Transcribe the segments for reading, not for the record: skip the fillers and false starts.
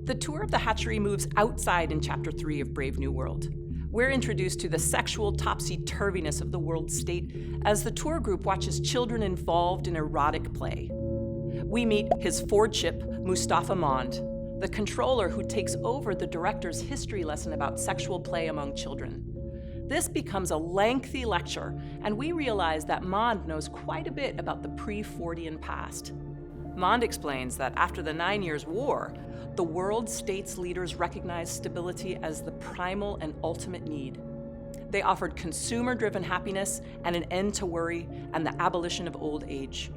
The tour of the hatchery moves outside in Chapter 3 of Brave New World. We're introduced to the sexual topsy-turviness of the world state as the tour group watches children involved in erotic play. We meet his Fordship, Mustafa Mond, the controller who takes over the director's history lesson about sexual play among children. This becomes a lengthy lecture, and we realize that Mond knows quite a bit about the pre-Fordian past. Mond explains that after the 9 Years' War, the world states leaders recognized stability as the primal and ultimate need. They offered consumer-driven happiness and an end to worry and the abolition of old age.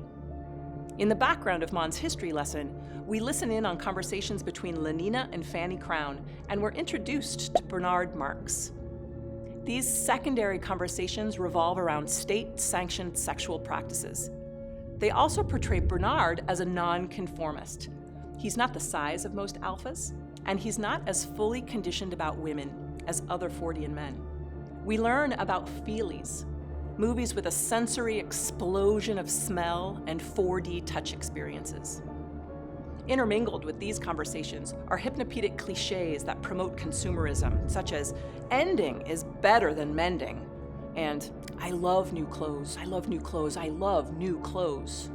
In the background of Mond's history lesson, we listen in on conversations between Lenina and Fanny Crown, and we're introduced to Bernard Marx. These secondary conversations revolve around state-sanctioned sexual practices. They also portray Bernard as a non-conformist. He's not the size of most alphas, and he's not as fully conditioned about women as other Fordian men. We learn about feelies, movies with a sensory explosion of smell and 4D touch experiences. Intermingled with these conversations are hypnopedic cliches that promote consumerism, such as, ending is better than mending, and I love new clothes, I love new clothes, I love new clothes.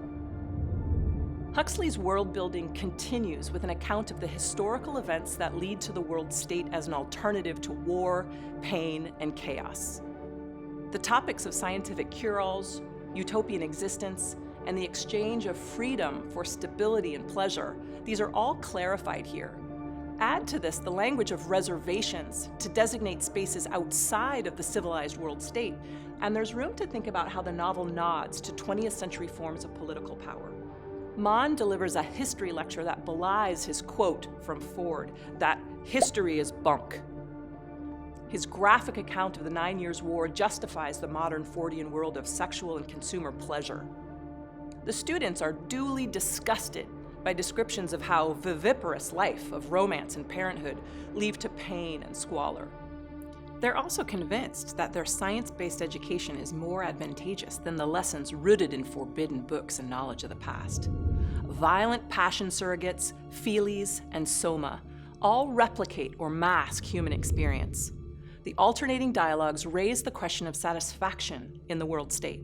Huxley's world building continues with an account of the historical events that lead to the world state as an alternative to war, pain, and chaos. The topics of scientific cure-alls, utopian existence, and the exchange of freedom for stability and pleasure, these are all clarified here. Add to this the language of reservations to designate spaces outside of the civilized world state, and there's room to think about how the novel nods to 20th century forms of political power. Mond delivers a history lecture that belies his quote from Ford, that history is bunk. His graphic account of the 9 Years' War justifies the modern Fordian world of sexual and consumer pleasure. The students are duly disgusted by descriptions of how viviparous life of romance and parenthood lead to pain and squalor. They're also convinced that their science-based education is more advantageous than the lessons rooted in forbidden books and knowledge of the past. Violent passion surrogates, feelies, and soma all replicate or mask human experience. The alternating dialogues raise the question of satisfaction in the world state.